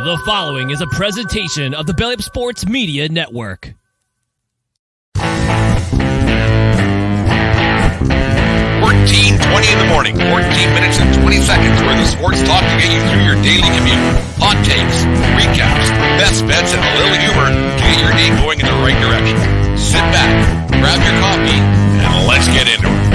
The following is a presentation of the Belly Up Sports Media Network. 14:20 in the morning, 14 minutes and 20 seconds where the sports talk to get you through your daily commute. Hot takes, recaps, best bets, and a little humor to get your day going in the right direction. Sit back, grab your coffee, and let's get into it.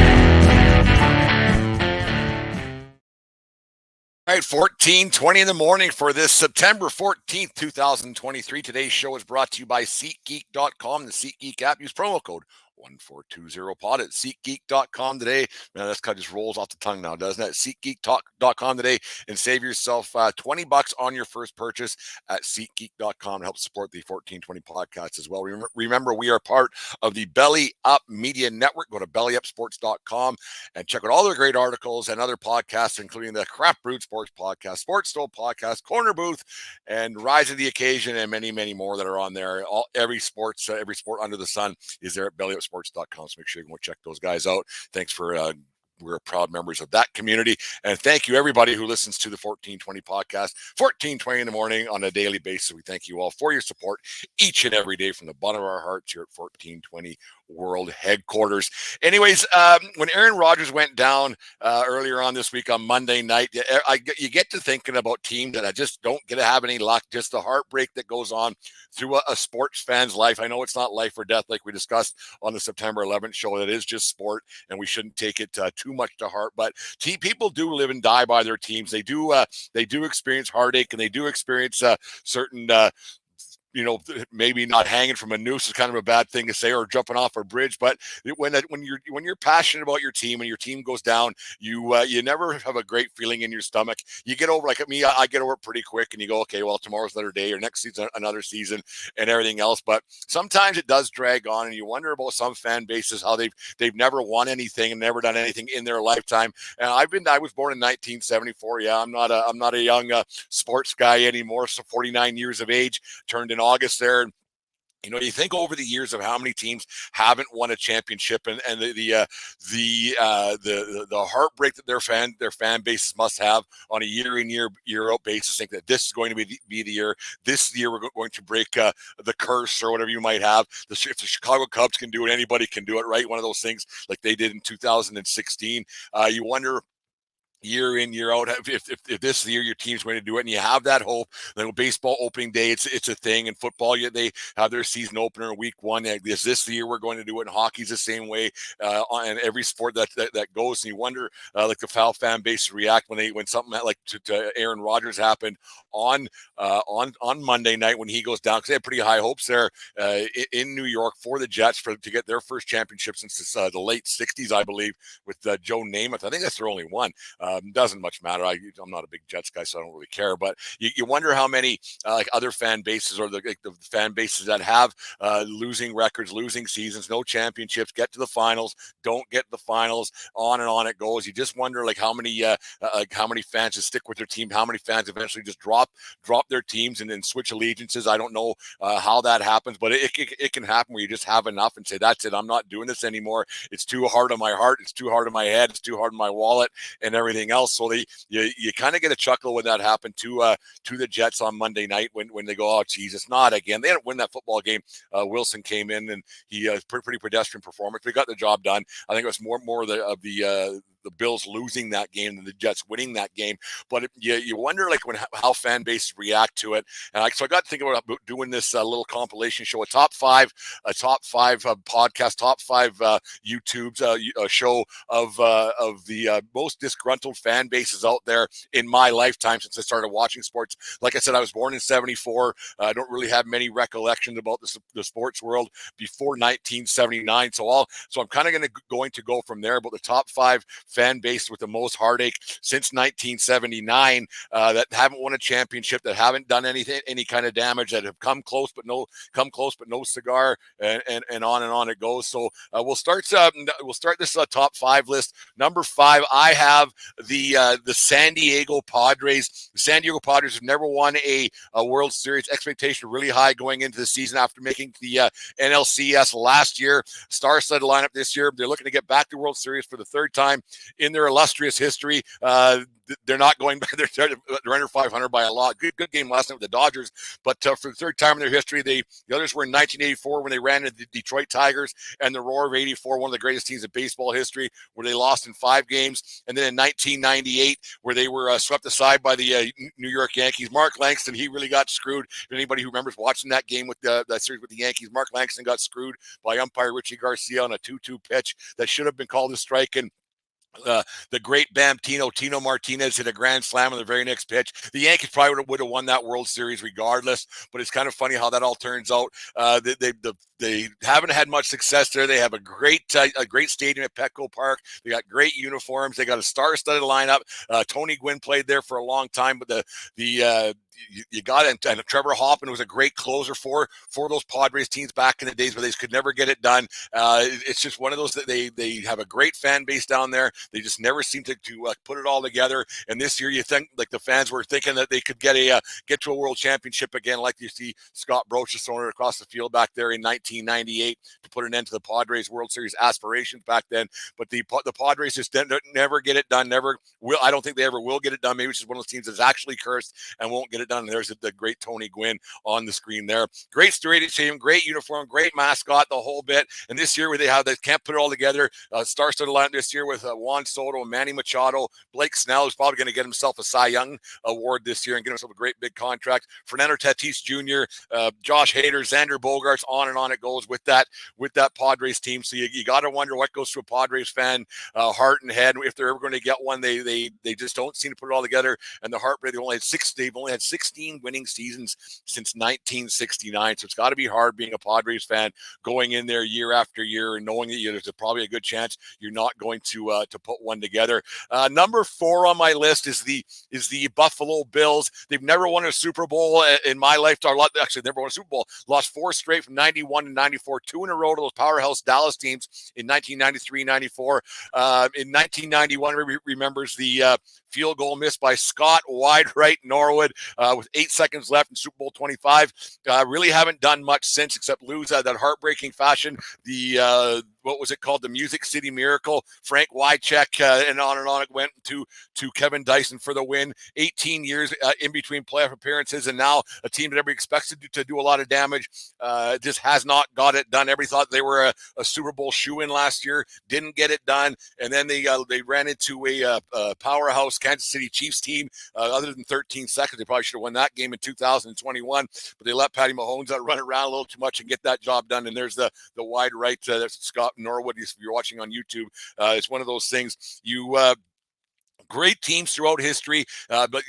All right, 14:20 in the morning for this September 14th, 2023. Today's show is brought to you by SeatGeek.com, the SeatGeek app. Use promo code 1420pod at SeatGeek.com today. Man, that's kind of just rolls off the tongue now, doesn't it? SeatGeek.com today and save yourself $20 on your first purchase at SeatGeek.com to help support the 1420 podcast as well. Remember, we are part of the Belly Up Media Network. Go to bellyupsports.com and check out all the great articles and other podcasts, including the Craft Brewed Sports Podcast, Sports Stove Podcast, Corner Booth, and Rise to the Occasion, and many, many more that are on there. Every sport under the sun is there at bellyupsports.com. So make sure you go check those guys out. Thanks for we're proud members of that community. And thank you, everybody who listens to the 1420 podcast, 14:20 in the morning on a daily basis. We thank you all for your support each and every day from the bottom of our hearts here at 1420 World Headquarters. Anyways, when Aaron Rodgers went down earlier on this week on Monday night, you get to thinking about teams that I just don't get to have any luck, just the heartbreak that goes on through a sports fan's life. I know it's not life or death like we discussed on the September 11th show. That is just sport, and we shouldn't take it too much to heart. But people do live and die by their teams. They do experience heartache, and they do experience certain maybe not hanging from a noose is kind of a bad thing to say, or jumping off a bridge. But when you're passionate about your team and your team goes down, you never have a great feeling in your stomach. You get over, like me, I get over it pretty quick, and you go, okay, well, tomorrow's another day, or next season another season, and everything else. But sometimes it does drag on, and you wonder about some fan bases, how they've never won anything and never done anything in their lifetime. And I was born in 1974. Yeah, I'm not a young sports guy anymore. So 49 years of age, turned in August there. You think over the years of how many teams haven't won a championship, and the heartbreak that their fan bases must have on a year in year out basis. Think that this is going to be the year. This year we're going to break the curse, or whatever you might have. If the Chicago Cubs can do it, anybody can do it, right? One of those things like they did in 2016. You wonder, year in, year out, if this year your team's going to do it, and you have that hope. Then baseball opening day, it's a thing. In football, they have their season opener in week 1. Is this the year we're going to do it? And hockey's the same way, and every sport that goes. And you wonder, like the foul fan base react when something like to Aaron Rodgers happened on Monday night when he goes down, because they had pretty high hopes there in New York for the Jets to get their first championship since the late 60s, I believe, with Joe Namath. I think that's their only one. Doesn't much matter. I'm not a big Jets guy, so I don't really care. But you wonder how many other fan bases, or the fan bases that have losing records, losing seasons, no championships, get to the finals, don't get the finals, on and on it goes. You just wonder how many fans just stick with their team, how many fans eventually just drop their teams and then switch allegiances. I don't know how that happens, but it can happen where you just have enough and say, that's it, I'm not doing this anymore. It's too hard on my heart. It's too hard on my head. It's too hard on my wallet and everything else. So you kind of get a chuckle when that happened to the Jets on Monday night when they go, oh Jesus, not again. They didn't win that football game. Wilson came in and he pretty pedestrian performance. We got the job done. I think it was more of the Bills losing that game than the Jets winning that game. But you wonder how fan bases react to it. And so I got to think about doing this little compilation show, a top five podcast, top 5 YouTubes, a show of the most disgruntled fan bases out there in my lifetime since I started watching sports. Like I said, I was born in 74. I don't really have many recollections about the sports world before 1979. So I'm kind of going to go from there. But the top 5 fan base with the most heartache since 1979 that haven't won a championship, that haven't done any kind of damage, that have come close but no cigar, and on it goes. So we'll start this top 5 list. Number 5, I have the San Diego Padres. The San Diego Padres have never won a World Series. Expectation really high going into the season after making the NLCS last year. Star-studded lineup this year. They're looking to get back to World Series for the 3rd time in their illustrious history. They're not going back. They're under 500 by a lot. Good game last night with the Dodgers, but for the third time in their history, the others were in 1984 when they ran into the Detroit Tigers, and the Roar of '84, one of the greatest teams in baseball history, where they lost in 5 games, and then in 1998 where they were swept aside by the New York Yankees. Mark Langston, he really got screwed. If anybody who remembers watching that game with that series with the Yankees, Mark Langston got screwed by umpire Richie Garcia on a 2-2 pitch that should have been called a strike, and the great Tino Martinez hit a grand slam on the very next pitch. The Yankees probably would have won that World Series regardless, but it's kind of funny how that all turns out. They haven't had much success there. They have a great stadium at Petco Park. They got great uniforms. They got a star-studded lineup. Tony Gwynn played there for a long time, but you got it. And Trevor Hoffman was a great closer for those Padres teams back in the days where they could never get it done. It's just one of those that they have a great fan base down there. They just never seem to put it all together. And this year, you think like the fans were thinking that they could get to a world championship again, like you see Scott Brocious throwing it across the field back there in 1998 to put an end to the Padres World Series aspirations back then. But the Padres just never get it done. Never will. I don't think they ever will get it done. Maybe it's just one of those teams that's actually cursed and won't get it done. And there's the great Tony Gwynn on the screen there. Great stadium, great uniform, great mascot, the whole bit. And this year, where they can't put it all together. Star-studded lineup this year with Juan Soto, Manny Machado, Blake Snell is probably going to get himself a Cy Young award this year and get himself a great big contract. Fernando Tatis Jr., Josh Hader, Xander Bogaerts, on and on it goes with that Padres team. So you got to wonder what goes through a Padres fan heart and head if they're ever going to get one. They just don't seem to put it all together. And the heartbreak, they've only had 16 winning seasons since 1969. So it's got to be hard being a Padres fan going in there year after year and knowing that there's probably a good chance you're not going to put one together. Number 4 on my list is the Buffalo Bills. They've never won a Super Bowl in my lifetime. Actually, never won a Super Bowl. Lost 4 straight from 91 to 94, 2 in a row to those powerhouse Dallas teams in 1993, 94. In 1991, remembers the field goal missed by Scott wide right Norwood with 8 seconds left in Super Bowl 25. Really haven't done much since except lose that heartbreaking fashion. What was it called? The Music City Miracle. Frank Wycheck and on it went to Kevin Dyson for the win. 18 years in between playoff appearances, and now a team that everybody expects to do a lot of damage just has not got it done. Everybody thought they were a Super Bowl shoe-in last year, didn't get it done, and then they ran into a powerhouse Kansas City Chiefs team. Other than 13 seconds, they probably should have won that game in 2021, but they let Patty Mahomes run around a little too much and get that job done. And there's the wide right, that's Scott Norwood. If you're watching on YouTube, it's one of those things. Great teams throughout history, but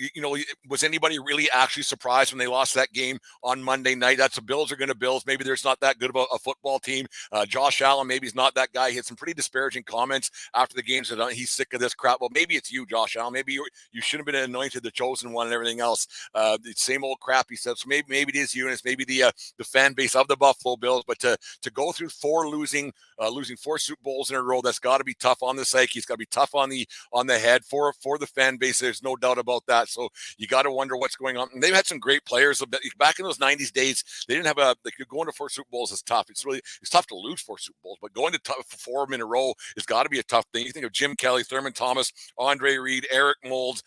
was anybody really actually surprised when they lost that game on Monday night? That's the Bills are going to Bills. Maybe there's not that good of a football team. Josh Allen, maybe he's not that guy. He had some pretty disparaging comments after the game, said he's sick of this crap. Well, maybe it's you, Josh Allen. Maybe you should have been anointed the chosen one and everything else. The same old crap he said. So maybe it is you, and it's maybe the fan base of the Buffalo Bills. But to go through losing 4 Super Bowls in a row, that's got to be tough on the psyche. It's got to be tough on the head for the fan base. There's no doubt about that. So you got to wonder what's going on. And they've had some great players back in those 90s days. They didn't have going to 4 Super Bowls is tough. It's tough to lose 4 Super Bowls, but going to 4 of them in a row has got to be a tough thing. You think of Jim Kelly, Thurman Thomas, Andre Reed, Eric Moulds,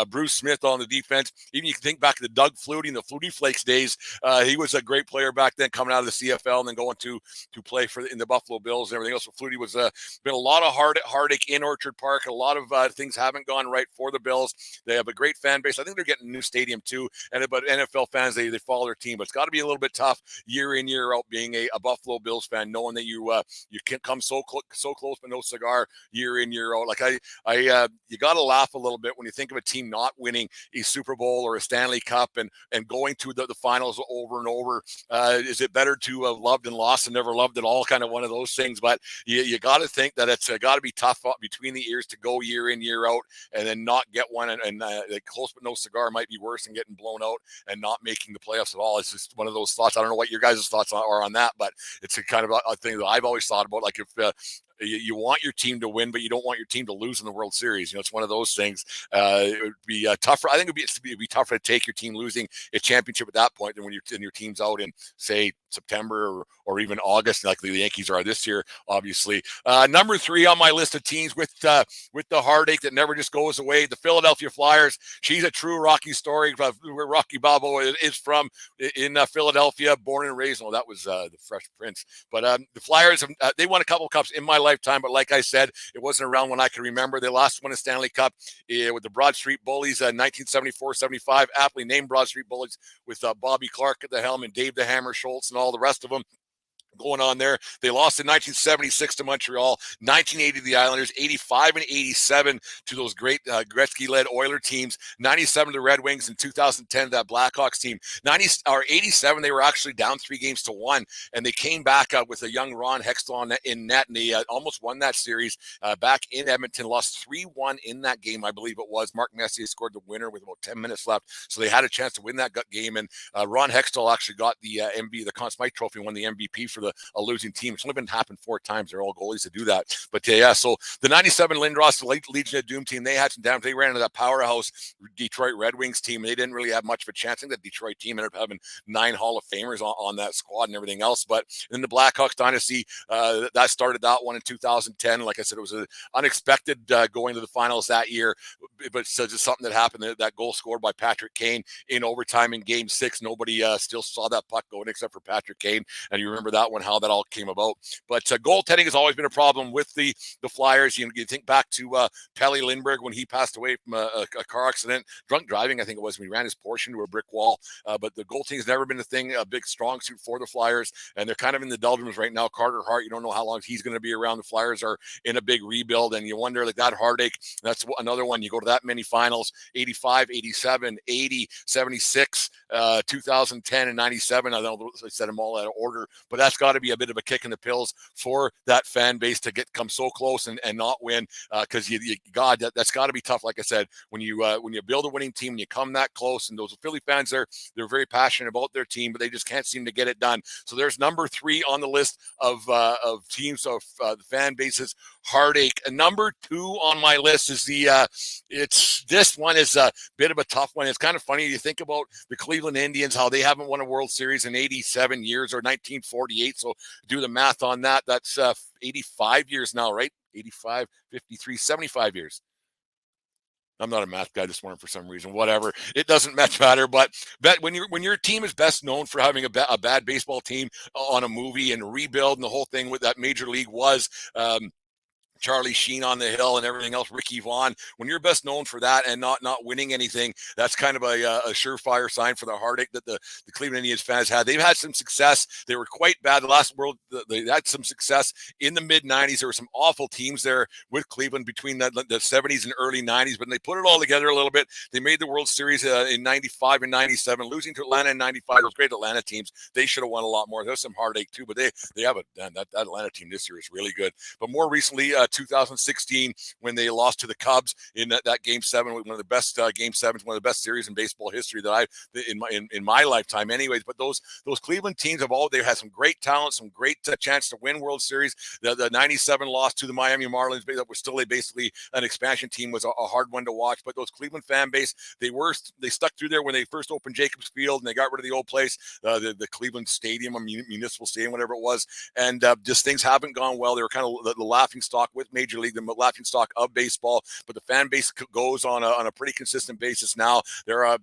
Bruce Smith on the defense. Even you can think back to the Doug Flutie and the Flutie Flakes days. He was a great player back then, coming out of the CFL and then going to play in the Buffalo Bills and everything else. So Flutie was been a lot of heartache in Orchard Park. A lot of things haven't gone right for the Bills. They have a great fan base. I think they're getting a new stadium too. But NFL fans, they follow their team. But it's got to be a little bit tough year in, year out being a Buffalo Bills fan, knowing that you can come so close but no cigar year in, year out. Like you got to laugh a little bit when you think of a team not winning a Super Bowl or a Stanley Cup and going to the finals over and over. Is it better to have loved and lost and never loved at all? Kind of one of those things. But you got to think that it's got to be tough between the ears to go year in, year out and then not get one. And close but no cigar might be worse than getting blown out and not making the playoffs at all. It's just one of those thoughts. I don't know what your guys' thoughts are on that, but it's a kind of a thing that I've always thought about. Like if you want your team to win, but you don't want your team to lose in the World Series. It's one of those things. It would be tougher. I think it'd be tougher to take your team losing a championship at that point than when your team's out in, say, September or even August, like the Yankees are this year, obviously. Number 3 on my list of teams with the heartache that never just goes away, the Philadelphia Flyers. She's a true Rocky story, where Rocky Balboa is from, in Philadelphia, born and raised. Oh, that was the Fresh Prince. But the Flyers, they won a couple of cups in my lifetime, but like I said, it wasn't around when I can remember. They lost one a Stanley Cup with the Broad Street Bullies, 1974-75, aptly named Broad Street Bullies, with Bobby Clark at the helm and Dave the Hammer Schultz and all the rest of them going on there. They lost in 1976 to Montreal, 1980 to the Islanders, 85 and 87 to those great Gretzky-led Oiler teams, 97 to the Red Wings, and 2010 that Blackhawks team. 87, they were actually down 3-1, and they came back with a young Ron Hextall in net, and they almost won that series back in Edmonton, lost 3-1 in that game, I believe it was. Mark Messier scored the winner with about 10 minutes left, so they had a chance to win that game, and Ron Hextall actually got the the Conn Smythe Trophy, won the MVP for a losing team. It's only been happened 4 times. They're all goalies to do that. But so the 97 Lindros, the Legion of Doom team, they had some damage. They ran into that powerhouse Detroit Red Wings team. They didn't really have much of a chance. I think that Detroit team ended up having 9 Hall of Famers on that squad and everything else. But in the Blackhawks dynasty, that started that one in 2010. Like I said, it was an unexpected going to the finals that year. But it's just something that happened. That goal scored by Patrick Kane in overtime in Game 6. Nobody still saw that puck going except for Patrick Kane. And you remember that one, how that all came about. But goaltending has always been a problem with the Flyers. You think back to Pelle Lindbergh when he passed away from a car accident, drunk driving, I think it was, when he ran his Porsche into a brick wall. But the goaltending has never been a thing, a big strong suit for the Flyers, and they're kind of in the doldrums right now. Carter Hart, you don't know how long he's going to be around. The Flyers are in a big rebuild, and you wonder, like, that heartache, that's another one. You go to that many finals, 85, 87, 80, 76, 2010, and 97. I don't know if I said them all out of order, but that's got to be a bit of a kick in the pills for that fan base to come so close and not win, because God, that's got to be tough. Like I said, when you build a winning team and you come that close, and those Philly fans, they're very passionate about their team, but they just can't seem to get it done. So there's number 3 on the list of teams of the fan bases heartache. And number 2 on my list is this one is a bit of a tough one. It's kind of funny. You think about the Cleveland Indians, how they haven't won a World Series in 87 years, or 1948. So do the math on that. That's 85 years now, right? 85, 53, 75 years. I'm not a math guy this morning for some reason. Whatever. It doesn't much matter. But when your team is best known for having a bad baseball team on a movie and rebuild, and the whole thing with that Major League was Charlie Sheen on the hill and everything else, Ricky Vaughn, when you're best known for that and not winning anything, that's kind of a surefire sign for the heartache that the Cleveland Indians fans had. They've had some success. They were quite bad. They had some success in the mid-90s. There were some awful teams there with Cleveland between the 70s and early 90s, but they put it all together a little bit. They made the World Series in 95 and 97, losing to Atlanta in 95. Those great Atlanta teams, they should have won a lot more. There's some heartache too, but they have that Atlanta team this year is really good. But more recently, 2016, when they lost to the Cubs in that Game 7, one of the best Game 7s, one of the best series in baseball history that I've in my lifetime, anyways. But those Cleveland teams they've had some great talent, some great chance to win World Series. The 97 loss to the Miami Marlins, that was still basically an expansion team, was a hard one to watch. But those Cleveland fan base, they stuck through there when they first opened Jacobs Field, and they got rid of the old place, the Cleveland Stadium, or Municipal Stadium, whatever it was, and just things haven't gone well. They were kind of the laughing stock with Major League, the laughing stock of baseball, but the fan base goes on a pretty consistent basis now. They're a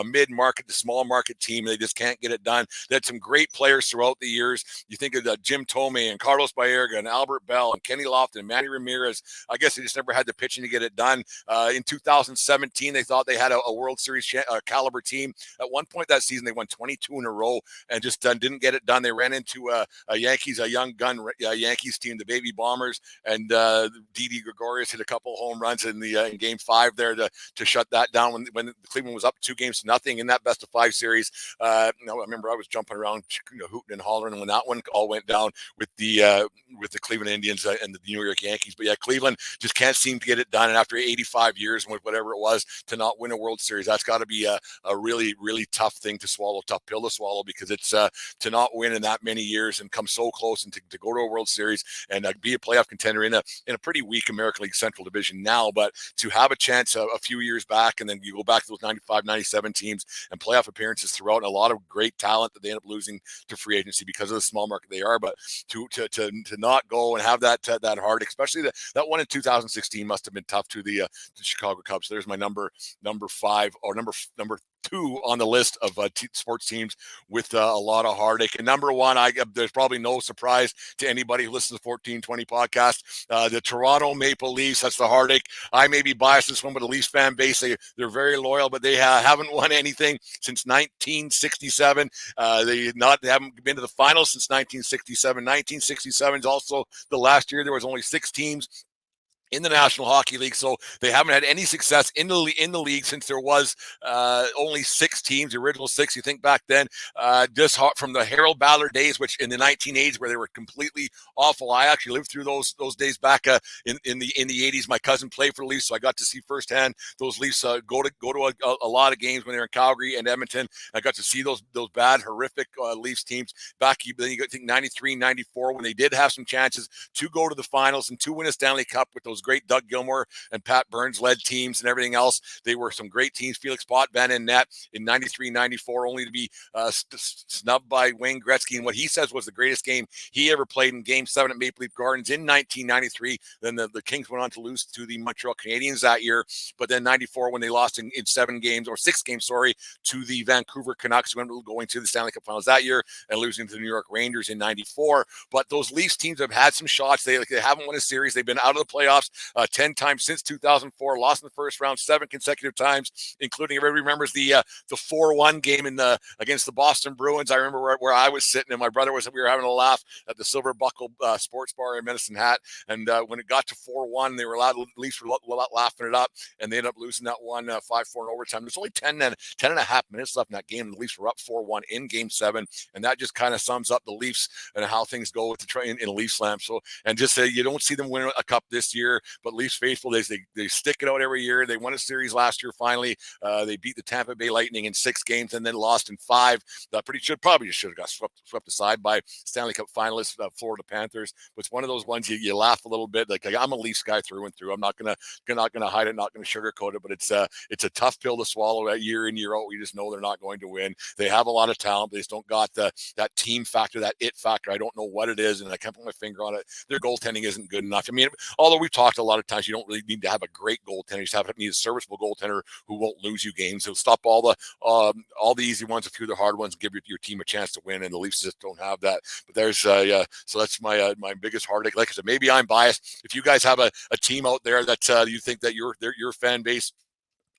mid-market to small market team. They just can't get it done. They had some great players throughout the years. You think of Jim Tomei and Carlos Baerga and Albert Bell and Kenny Lofton and Manny Ramirez. I guess they just never had the pitching to get it done. In 2017, they thought they had a World Series caliber team. At one point that season, they won 22 in a row and just didn't get it done. They ran into a young gun Yankees team, the Baby Bombers, and Didi Gregorius hit a couple home runs in the in Game 5 there to shut that down when Cleveland was up 2-0 in that best-of-5 series. I remember I was jumping around, hooting and hollering when that one all went down with the Cleveland Indians and the New York Yankees. But yeah, Cleveland just can't seem to get it done. And after 85 years and whatever it was to not win a World Series, that's got to be a really, really tough thing to swallow, tough pill to swallow, because it's to not win in that many years and come so close and to go to a World Series and be a playoff contender in a pretty weak American League Central Division now. But to have a chance a few years back, and then you go back to those 95, 97 teams and playoff appearances throughout, and a lot of great talent that they end up losing to free agency because of the small market they are. But to not go and have that heart, especially that one in 2016 must have been tough to the Chicago Cubs. There's my number 5 or number 2 on the list of sports teams with a lot of heartache. And number 1, there's probably no surprise to anybody who listens to the 1420 podcast, the Toronto Maple Leafs. That's the heartache. I may be biased this one, but the Leafs fan base, they're very loyal, but they haven't won anything since 1967. They haven't been to the finals since 1967. 1967 is also the last year there was only 6 teams in the National Hockey League, so they haven't had any success in the league since there was only 6 teams, the original 6. You think back then, just from the Harold Ballard days, which in the 1980s where they were completely awful. I actually lived through those days back in the 80s. My cousin played for the Leafs, so I got to see firsthand those Leafs go to a lot of games when they were in Calgary and Edmonton. I got to see those bad, horrific Leafs teams back. Then you got to think 93, 94 when they did have some chances to go to the finals and to win a Stanley Cup with those great Doug Gilmour and Pat Burns led teams and everything else. They were some great teams. Felix Potvin in net in 93, 94, only to be snubbed by Wayne Gretzky in what he says was the greatest game he ever played in Game 7 at Maple Leaf Gardens in 1993. Then the Kings went on to lose to the Montreal Canadiens that year. But then 94, when they lost in 6 games, to the Vancouver Canucks, who ended up going to the Stanley Cup Finals that year and losing to the New York Rangers in 94. But those Leafs teams have had some shots. They haven't won a series. They've been out of the playoffs 10 times since 2004, lost in the first round 7 consecutive times, including, everybody remembers the 4-1 game against the Boston Bruins. I remember where I was sitting, and my brother we were having a laugh at the Silver Buckle Sports Bar in Medicine Hat. And when it got to 4-1, they were the Leafs were laughing it up, and they ended up losing that one 5-4 in overtime. There's only 10 and a half minutes left in that game, and the Leafs were up 4-1 in Game 7, and that just kind of sums up the Leafs and how things go with the train in a Leaf Slam. So, and just you don't see them win a cup this year, but Leafs faithful, they stick it out every year. They won a series last year. Finally, they beat the Tampa Bay Lightning in 6 games and then lost in 5. That probably should have got swept aside by Stanley Cup finalists, Florida Panthers. But it's one of those ones you laugh a little bit. Like I'm a Leafs guy through and through. I'm not gonna hide it, not gonna sugarcoat it. But it's a tough pill to swallow year in, year out. We just know they're not going to win. They have a lot of talent. They just don't got that team factor, that it factor. I don't know what it is, and I can't put my finger on it. Their goaltending isn't good enough. I mean, although we've talked a lot of times, you don't really need to have a great goaltender. You just need a serviceable goaltender who won't lose you games. He'll stop all the easy ones, a few of the hard ones, give your team a chance to win. And the Leafs just don't have that. But there's so that's my biggest heartache. Like I said, maybe I'm biased. If you guys have a team out there that you think that your fan base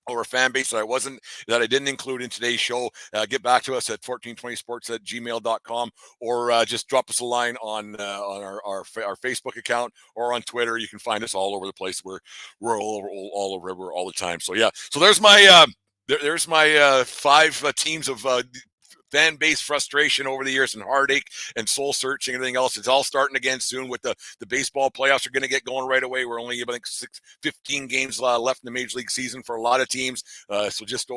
or a fan base that I didn't include in today's show, get back to us at 1420sports@gmail.com, or just drop us a line on our Facebook account or on Twitter. You can find us all over the place. We're all over all the time. So yeah, so there's my there's my 5 teams of fan base frustration over the years and heartache and soul searching and everything else. It's all starting again soon with the baseball playoffs are going to get going right away. We're only, I think, 15 games left in the Major League season for a lot of teams. So just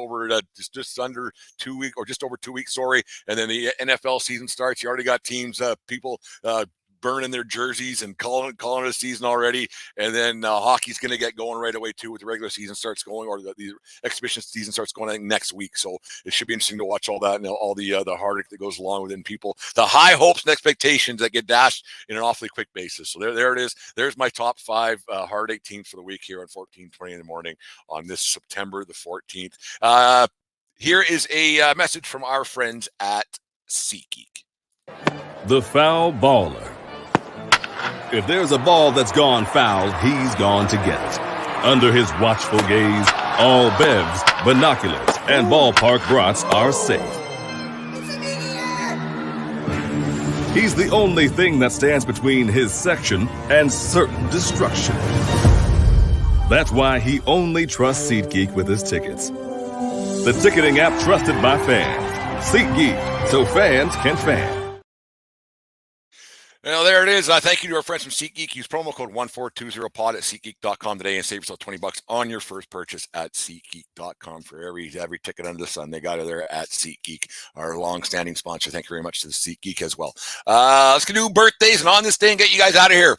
under 2 weeks, or just over 2 weeks, sorry. And then the NFL season starts. You already got teams, people burning their jerseys and calling it a season already. And then hockey's going to get going right away too, with the regular season starts going, or the exhibition season starts going, I think, next week. So it should be interesting to watch all that and all the heartache that goes along within people, the high hopes and expectations that get dashed in an awfully quick basis. So there it is. There's my top 5 heartache teams for the week here on 1420 in the morning on this September the 14th. Here is a message from our friends at SeatGeek. The foul baller. If there's a ball that's gone foul, he's gone to get it. Under his watchful gaze, all bevs, binoculars, and ballpark brats are safe. He's the only thing that stands between his section and certain destruction. That's why he only trusts SeatGeek with his tickets. The ticketing app trusted by fans. SeatGeek, so fans can fan. Well, there it is. Thank you to our friends from SeatGeek. Use promo code 1420pod at SeatGeek.com today and save yourself $20 on your first purchase at SeatGeek.com for every ticket under the sun. They got it there at SeatGeek, our long-standing sponsor. Thank you very much to the SeatGeek as well. Let's do birthdays and on this day and get you guys out of here.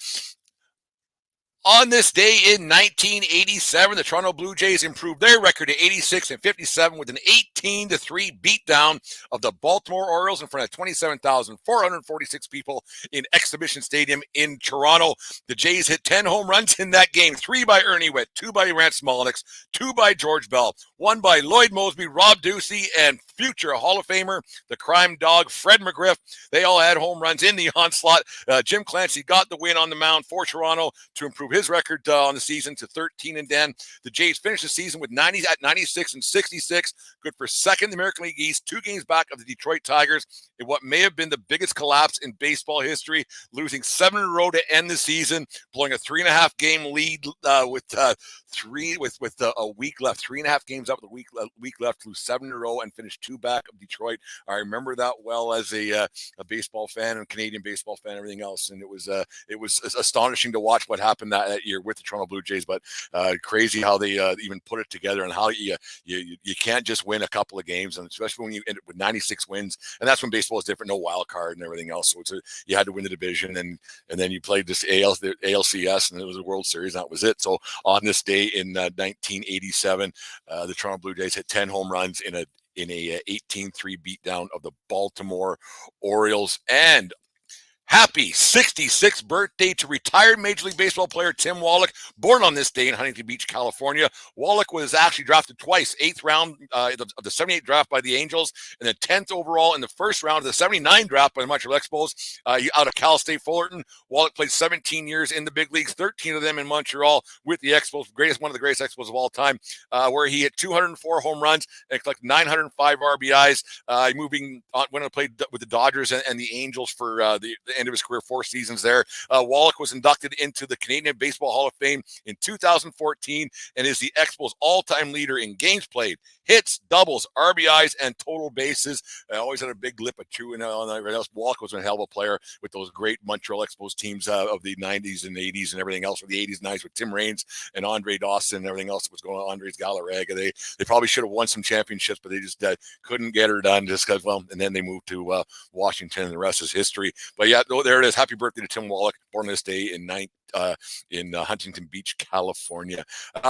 On this day in 1987, the Toronto Blue Jays improved their record to 86-57 with an 18-3 beatdown of the Baltimore Orioles in front of 27,446 people in Exhibition Stadium in Toronto. The Jays hit 10 home runs in that game, 3 by Ernie Witt, 2 by Rance Mulliniks, 2 by George Bell, 1 by Lloyd Moseby, Rob Ducey, and future Hall of Famer, the crime dog, Fred McGriff. They all had home runs in the onslaught. Jim Clancy got the win on the mound for Toronto to improve his record on the season to 13-10. The Jays finished the season with 96-66, good for second in the American League East, 2 games back of the Detroit Tigers in what may have been the biggest collapse in baseball history, losing 7 in a row to end the season, blowing a 3.5 game lead with a week left, 3.5 games up with a week left, lose 7 in a row and finish 2 back of Detroit. I remember that well as a baseball fan and Canadian baseball fan, and everything else, and it was astonishing to watch what happened that year with the Toronto Blue Jays. But crazy how they even put it together, and how you can't just win a couple of games, and especially when you end up with 96 wins, and that's when baseball is different, no wild card and everything else. So you had to win the division, and then you played this the ALCS, and it was a World Series, and that was it. So on this day in 1987, the Toronto Blue Jays hit 10 home runs in a 18-3 beatdown of the Baltimore Orioles. And happy 66th birthday to retired Major League Baseball player Tim Wallach, born on this day in Huntington Beach, California. Wallach was actually drafted twice, 8th round of the 78 draft by the Angels, and then 10th overall in the first round of the 79 draft by the Montreal Expos out of Cal State Fullerton. Wallach played 17 years in the big leagues, 13 of them in Montreal with the Expos, one of the greatest Expos of all time, where he hit 204 home runs and collected 905 RBIs, moving on when I played with the Dodgers and the Angels for the end of his career, 4 seasons there. Wallach was inducted into the Canadian Baseball Hall of Fame in 2014 and is the Expos' all-time leader in games played, hits, doubles, RBIs, and total bases. Always had a big lip of 2 and on everything else. Wallach was a hell of a player with those great Montreal Expos teams of the 90s and 80s and everything else, with the 80s nice with Tim Raines and Andre Dawson and everything else that was going on, Andres Galarraga. They probably should have won some championships, but they just couldn't get her done just because, well, and then they moved to Washington, and the rest is history. But yeah, there it is. Happy birthday to Tim Wallach, born this day in Huntington Beach, California.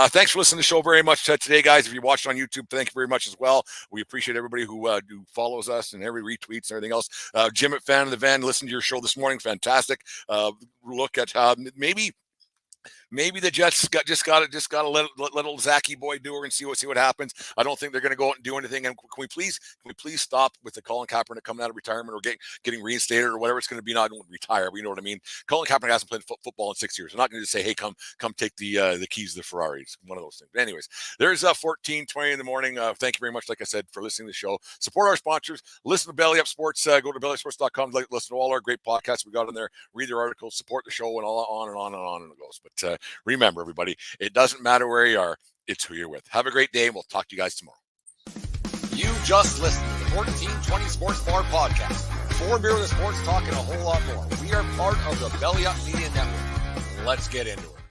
Thanks for listening to the show very much today, guys. If you watched on YouTube, thank you very much as well. We appreciate everybody who follows us and every retweets and everything else. Jim at Fan of the Van, listened to your show this morning. Fantastic. Look at maybe the Jets just got to let little Zachy boy do her and see what happens. I don't think they're going to go out and do anything. And can we please stop with the Colin Kaepernick coming out of retirement or getting reinstated or whatever it's going to be? Not going to retire, but you know what I mean. Colin Kaepernick hasn't played football in 6 years. They're not going to just say, "Hey, come take the keys to the Ferrari." It's one of those things. But anyways, there's 14:20 in the morning. Thank you very much, like I said, for listening to the show. Support our sponsors. Listen to Belly Up Sports. Go to bellyupsports.com. Listen to all our great podcasts we got in there. Read their articles. Support the show, and all on and on and on and it goes. But remember, everybody, it doesn't matter where you are, it's who you're with. Have a great day, and we'll talk to you guys tomorrow. You just listened to the 1420 Sports Bar Podcast. 4 beer with sports talk and a whole lot more. We are part of the Belly Up Media Network. Let's get into it.